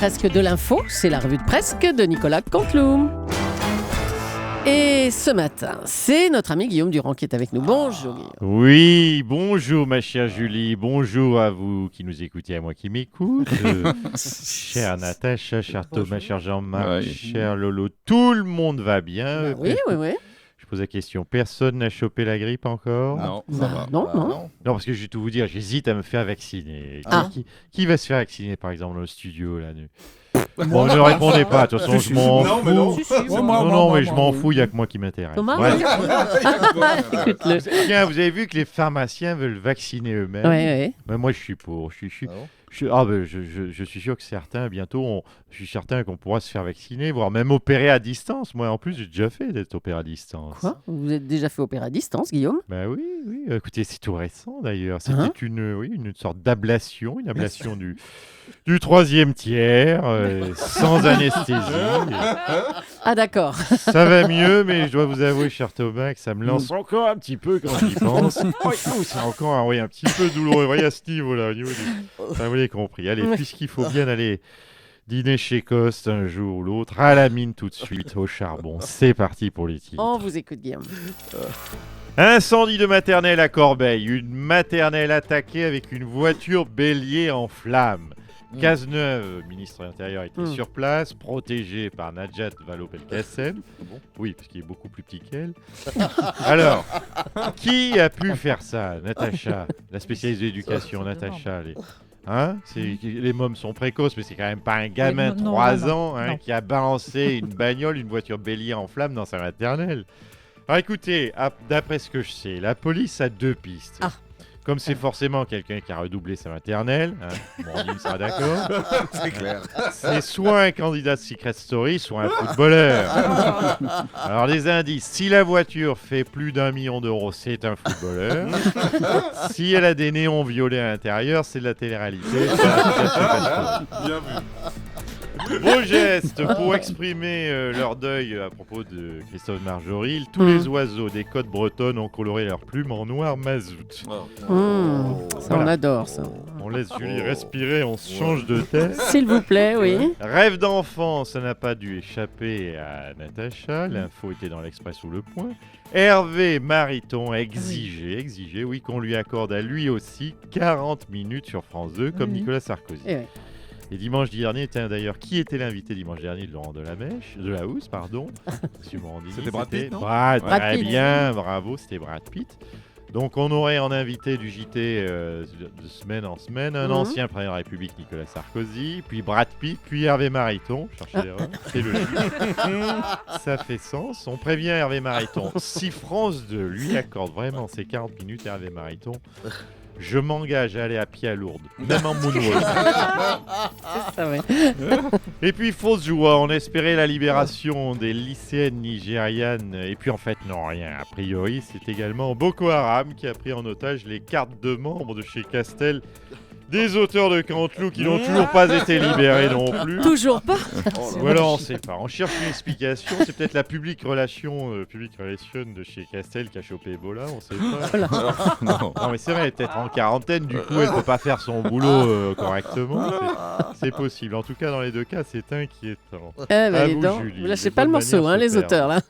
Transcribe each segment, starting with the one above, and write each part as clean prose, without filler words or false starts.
presque de l'info, c'est la revue de presque de Nicolas Canteloup. Et ce matin, c'est notre ami Guillaume Durand qui est avec nous. Bonjour Guillaume. Oui, bonjour ma chère Julie, bonjour à vous qui nous écoutez, à moi qui m'écoute. Chère Natacha, cher Thomas, cher Jean-Marc, cher Lolo, tout le monde va bien. Oui. Je pose la question, personne n'a chopé la grippe encore? Non, ça va. Non. Non, parce que je vais tout vous dire, j'hésite à me faire vacciner. Qui va se faire vacciner par exemple dans le studio là? Bon, ne répondez pas, de toute façon, je m'en fous. Non, mais je m'en fous, il n'y a que moi qui m'intéresse. Thomas, Ouais. écoute-le. Tiens, vous avez vu que les pharmaciens veulent vacciner eux-mêmes. Ouais. Ben, moi, je suis pour. Je suis sûr que certains, bientôt, je suis certain qu'on pourra se faire vacciner, voire même opérer à distance. Moi, en plus, j'ai déjà fait d'être opéré à distance. Quoi? Vous êtes déjà fait opérer à distance, Guillaume? Ben oui. Écoutez, c'est tout récent d'ailleurs. C'était une sorte d'ablation, une ablation du troisième tiers, sans anesthésie. Ah d'accord. Ça va mieux, mais je dois vous avouer, cher Thomas, que ça me lance encore un petit peu quand j'y pense. C'est encore un petit peu douloureux. Vous voyez à ce niveau-là, au niveau Enfin, vous l'avez compris. Allez, puisqu'il faut bien aller dîner chez Coste un jour ou l'autre, à la mine tout de suite, au charbon. C'est parti pour les titres. On vous écoute, Guillaume. Incendie de maternelle à Corbeil. Une maternelle attaquée avec une voiture bélier en flammes. Cazeneuve, ministre de l'Intérieur, était sur place, protégé par Najat Vallaud-Belkacem. Oui, parce qu'il est beaucoup plus petit qu'elle. Alors, qui a pu faire ça? Natacha, la spécialiste de l'éducation, Natacha. Les mômes sont précoces, mais c'est quand même pas un gamin de 3 ans qui a balancé une bagnole, une voiture bélier en flammes dans sa maternelle. Alors écoutez, d'après ce que je sais, la police a 2 pistes. Comme c'est forcément quelqu'un qui a redoublé sa maternelle, on sera d'accord. C'est clair. C'est soit un candidat de Secret Story, soit un footballeur. Alors les indices, si la voiture fait plus d'1 million d'euros, c'est un footballeur. Si elle a des néons violets à l'intérieur, c'est de la télé-réalité. Bien vu. Beau geste pour exprimer leur deuil à propos de Christophe Marjoril. Tous les oiseaux des côtes bretonnes ont coloré leurs plumes en noir mazout. Ça, on adore ça. On laisse Julie respirer, on se change de tête. S'il vous plaît, oui. Rêve d'enfant, ça n'a pas dû échapper à Natacha. L'info était dans l'Express ou Le Point. Hervé Mariton a exigé, qu'on lui accorde à lui aussi 40 minutes sur France 2, comme Nicolas Sarkozy. Et dimanche dernier, d'ailleurs, qui était l'invité dimanche dernier de Laurent Delahousse, pardon. Monsieur Morandini. C'était Brad Pitt, non? Très bien, bravo, c'était Brad Pitt. Donc on aurait en invité du JT de semaine en semaine un ancien président de la République, Nicolas Sarkozy, puis Brad Pitt, puis Hervé Mariton. Cherchez l'erreur, c'est logique. Ça fait sens. On prévient Hervé Mariton. Si France 2 lui accorde vraiment ces 40 minutes, Hervé Mariton, je m'engage à aller à pied à Lourdes, même en moonwalk. Et puis fausse joie, on espérait la libération des lycéennes nigérianes, et puis en fait non, rien. A priori, c'est également Boko Haram qui a pris en otage les cartes de membres de chez Castel, des auteurs de Canteloup qui n'ont toujours pas été libérés non plus. Toujours pas. Ou alors on ne sait pas, on cherche une explication, c'est peut-être la public relation de chez Castel qui a chopé Ebola, on ne sait pas. Non, mais c'est vrai, elle est peut-être en quarantaine, du coup elle ne peut pas faire son boulot correctement, c'est possible. En tout cas, dans les 2 cas, c'est inquiétant. Vous lâchez pas le morceau, les auteurs là.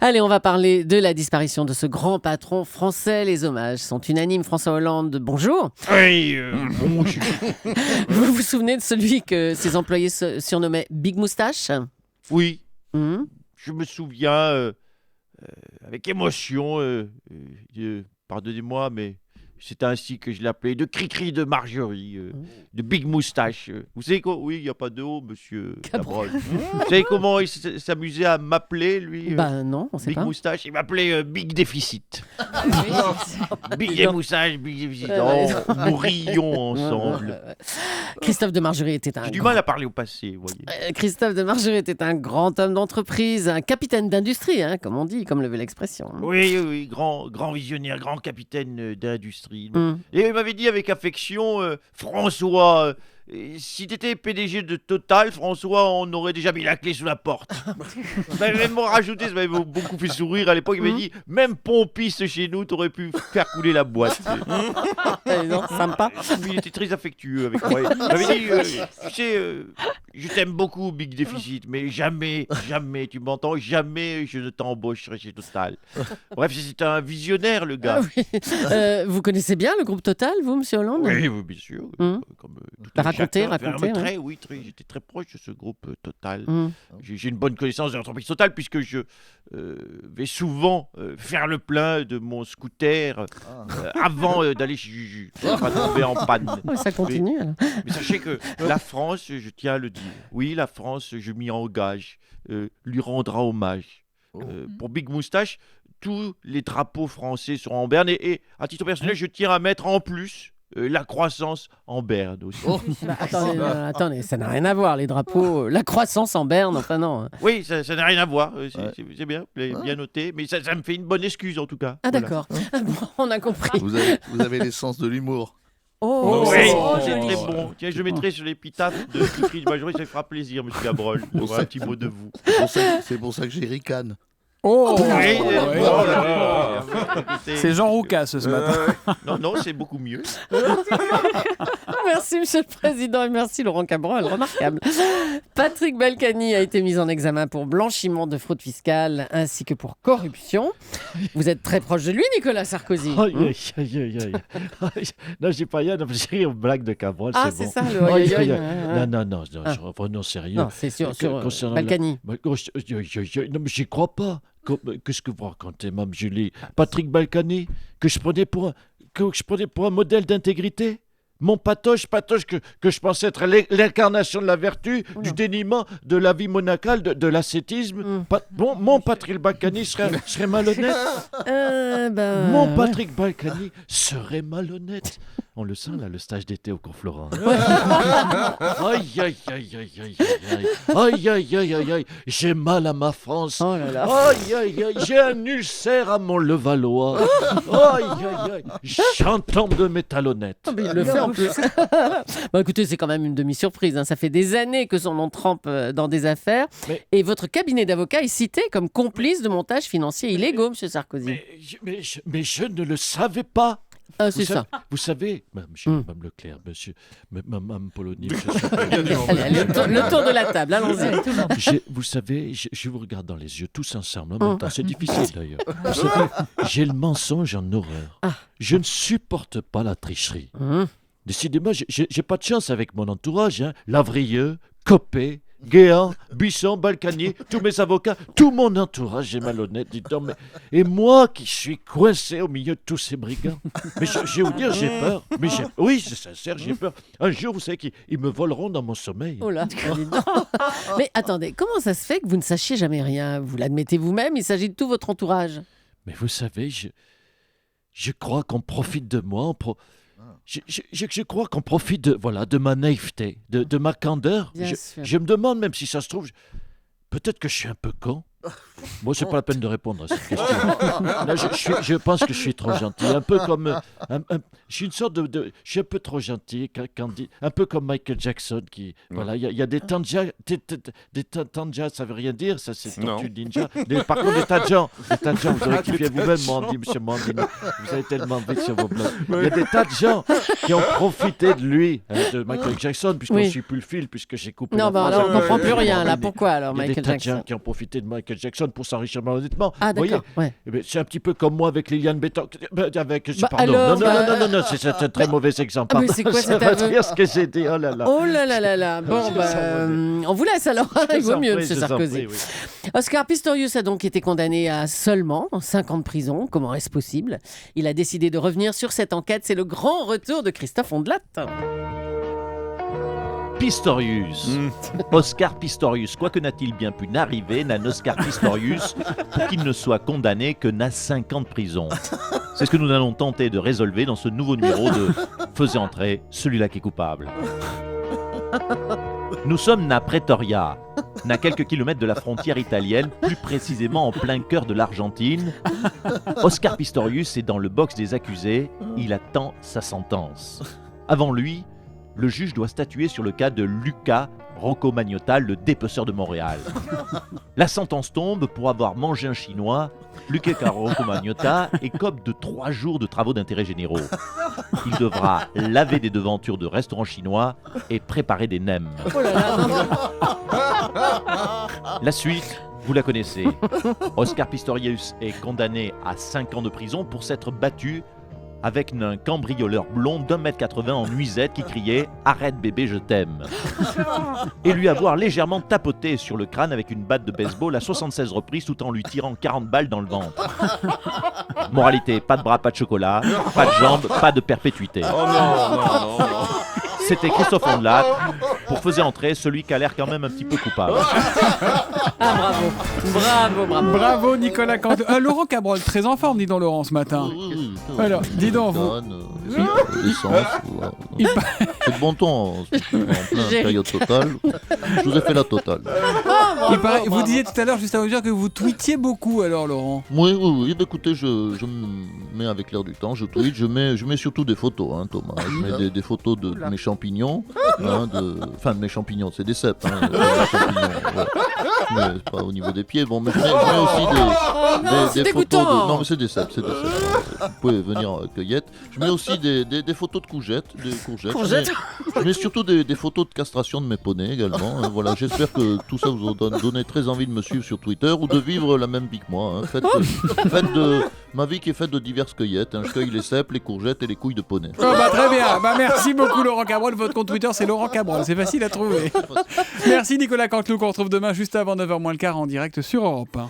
Allez, on va parler de la disparition de ce grand patron français. Les hommages sont unanimes. François Hollande, bonjour. Oui, bonjour. Vous vous souvenez de celui que ses employés surnommaient Big Moustache? Oui, je me souviens avec émotion, pardonnez-moi, mais c'est ainsi que je l'appelais, de Cricri de Marjorie, de Big Moustache. Vous savez quoi? Oui, il n'y a pas de haut, monsieur Cabrol. Vous savez comment il s'amusait à m'appeler, lui? Non, on sait Big pas. Moustache, il m'appelait Big Déficit. Big Moustache, Big Déficit. Mourrions ensemble. Christophe de Margerie était un... J'ai du mal à parler au passé, vous voyez. Christophe de Margerie était un grand homme d'entreprise, un capitaine d'industrie, comme on dit, comme le veut l'expression. Oui, grand visionnaire, grand capitaine d'industrie. Et il m'avait dit avec affection, François, si t'étais PDG de Total, François, on aurait déjà mis la clé sous la porte. Il m'avait même rajouté, ça m'avait beaucoup fait sourire à l'époque. Il m'avait dit, même pompiste chez nous, t'aurais pu faire couler la boîte. Non, sympa. Il était très affectueux avec moi. Il m'avait dit, tu sais, je t'aime beaucoup, Big Deficit, mais jamais, tu m'entends, jamais je ne t'embaucherai chez Total. Bref, c'est un visionnaire, le gars. Ah oui. Vous connaissez bien le groupe Total, vous, monsieur Hollande? Oui, bien sûr. Comme, racontez. Oui, j'étais très proche de ce groupe Total. J'ai une bonne connaissance de l'entreprise Total puisque je vais souvent faire le plein de mon scooter avant d'aller chez Juju. Pour pas tomber en panne. Ça continue. Alors. Mais sachez que la France, je tiens à le dire, oui, la France, je m'y engage, lui rendra hommage. Pour Big Moustache, tous les drapeaux français seront en berne et à titre personnel, je tiens à mettre en plus la croissance en berne aussi. Attendez, ça n'a rien à voir, les drapeaux. La croissance en berne, enfin non. Oui, ça n'a rien à voir, c'est bien, bien noté, mais ça me fait une bonne excuse en tout cas. Ah d'accord, bon, on a compris. Vous avez l'essence de l'humour. Oh, oui, c'est très bon. Tiens, je mettrai sur l'épitaphe de Cricri de Majorie, ça fera plaisir, monsieur Gabrol, de voir un petit mot de vous. C'est pour ça que j'ai ricane. Oh, oui, c'est Jean Roucas ce matin. Non, c'est beaucoup mieux. Merci, monsieur le président, et merci, Laurent Cabrol. Remarquable. Patrick Balkany a été mis en examen pour blanchiment de fraude fiscale ainsi que pour corruption. Vous êtes très proche de lui, Nicolas Sarkozy. Aïe. Non, j'ai pas rien, j'ai ri aux blagues de Cabrol, Ah, c'est bon. ça, le aïe. Non, je revenons sérieux. Non, c'est sur Balkany. Non, mais j'y crois pas. Qu'est-ce que vous racontez, Mme Julie? Patrick Balkany, que je prenais pour un modèle d'intégrité? Mon patoche que je pensais être l'incarnation de la vertu, du déniement, de la vie monacale, de l'ascétisme. Mon Patrick Balkany serait malhonnête. Mon Patrick Balkany serait malhonnête. On le sent là, le stage d'été au cours Florent. Aïe. Aïe. J'ai mal à ma France. Oh là là. Aïe. J'ai un ulcère à mon Levallois. Aïe. J'entends de mes talonnettes. Il le fait en plus. Bon, écoutez, c'est quand même une demi-surprise. Ça fait des années que son nom trempe dans des affaires. Et votre cabinet d'avocats est cité comme complice de montages financiers illégaux, monsieur Sarkozy. Mais je ne le savais pas. Ah, c'est ça. Vous savez, Mme Leclerc, Mme Polony, Allez, le tour de la table, allons-y. Vous savez, je vous regarde dans les yeux, tous ensemble, en même temps. C'est difficile d'ailleurs. Vous savez, j'ai le mensonge en horreur. Je ne supporte pas la tricherie. Décidément, j'ai pas de chance avec mon entourage. Lavrieux, Copé, Guéant, Buisson, Balkany, tous mes avocats, tout mon entourage est malhonnête, dites donc. Et moi qui suis coincé au milieu de tous ces brigands. Mais je vais vous dire, j'ai peur. Oui, c'est sincère, j'ai peur. Un jour, vous savez qu'ils me voleront dans mon sommeil. Oh là, mais attendez, comment ça se fait que vous ne sachiez jamais rien? Vous l'admettez vous-même, il s'agit de tout votre entourage. Mais vous savez, je crois qu'on profite de moi. Je crois qu'on profite de ma naïveté, de ma candeur. Je me demande, même si ça se trouve, peut-être que je suis un peu con. Moi, c'est pas la peine de répondre à cette question. Là, je pense que je suis trop gentil. Un peu comme... je suis une sorte de... Je suis un peu trop gentil, candide. Un peu comme Michael Jackson qui... Voilà, il y a des tandjas... Des tandjas, ça veut rien dire, ça c'est tortue ninja. Par contre, des tadjans, vous aurez rectifié vous-même, monsieur Mandino. Vous avez tellement vite sur vos blogs. Il y a des tas de gens qui ont profité de lui, de Michael Jackson, puisqu'on ne suit plus le fil, puisque j'ai coupé la phrase. Alors on ne comprend plus rien, là. Pourquoi, alors, Michael Jackson? Il y a des tas de gens qui ont profité de Michael Jackson pour s'enrichir malhonnêtement. Ah, d'accord. Ouais. C'est un petit peu comme moi avec Liliane Béton. Non, c'est un très mauvais exemple. Mais c'est quoi cet aveu? Dire ce que j'ai dit. Oh là là. Bon, on vous laisse alors. Il vaut mieux, monsieur Sarkozy. Oscar Pistorius a donc été condamné à seulement 5 ans de prison. Comment est-ce possible? Il a décidé de revenir sur cette enquête. C'est le grand retour de Christophe Ondelat. Pistorius. Oscar Pistorius. Quoique n'a-t-il bien pu n'arriver, n'a Oscar Pistorius pour qu'il ne soit condamné que n'a 5 ans de prison. C'est ce que nous allons tenter de résolver dans ce nouveau numéro de Faisez entrer celui-là qui est coupable. Nous sommes à Pretoria, à quelques kilomètres de la frontière italienne, plus précisément en plein cœur de l'Argentine. Oscar Pistorius est dans le box des accusés, il attend sa sentence. Avant lui, le juge doit statuer sur le cas de Luca Rocco Magnotta, le dépeceur de Montréal. La sentence tombe pour avoir mangé un Chinois. Luca Rocco Magnotta écope de 3 jours de travaux d'intérêt généraux. Il devra laver des devantures de restaurants chinois et préparer des nems. Oh là là, non, non. La suite, vous la connaissez. Oscar Pistorius est condamné à 5 ans de prison pour s'être battu avec un cambrioleur blond d'1,80 m en nuisette qui criait « Arrête bébé, je t'aime » et lui avoir légèrement tapoté sur le crâne avec une batte de baseball à 76 reprises tout en lui tirant 40 balles dans le ventre. Moralité, pas de bras, pas de chocolat, pas de jambes, pas de perpétuité. Oh non. C'était Christophe Ondelat pour faire entrer celui qui a l'air quand même un petit peu coupable. Ah, bravo. Bravo Nicolas Canteloup. Laurent Cabrol, très en forme, dis donc Laurent, ce matin. Oui. Alors, dis donc, vous. C'est de bon temps en plein période totale. Je vous ai fait la totale. Vous disiez tout à l'heure, juste avant de dire, que vous tweetiez beaucoup, alors, Laurent. Oui. Écoutez, je me mets avec l'air du temps, je tweete, je mets surtout des photos, hein, Thomas. Je mets des photos de mes champignons. Enfin, de mes champignons, c'est des cèpes. Hein, mes champignons, ouais. Mais pas au niveau des pieds. Bon, mais je mets aussi des photos de... Non, mais c'est des cèpes. Vous pouvez venir cueillette. Je mets aussi des photos de courgettes. Je mets surtout des photos de castration de mes poneys également. Hein, voilà, j'espère que tout ça vous a donné très envie de me suivre sur Twitter ou de vivre la même vie que moi. Hein. Faites de ma vie qui est faite de diverses cueillettes. Hein. Je cueille les cèpes, les courgettes et les couilles de poney. Très bien. Merci beaucoup Laurent Cabrol. Votre compte Twitter, c'est Laurent Cabrol. C'est facile à trouver. Merci Nicolas Canteloup, qu'on retrouve demain juste avant 9h moins le quart en direct sur Europe 1.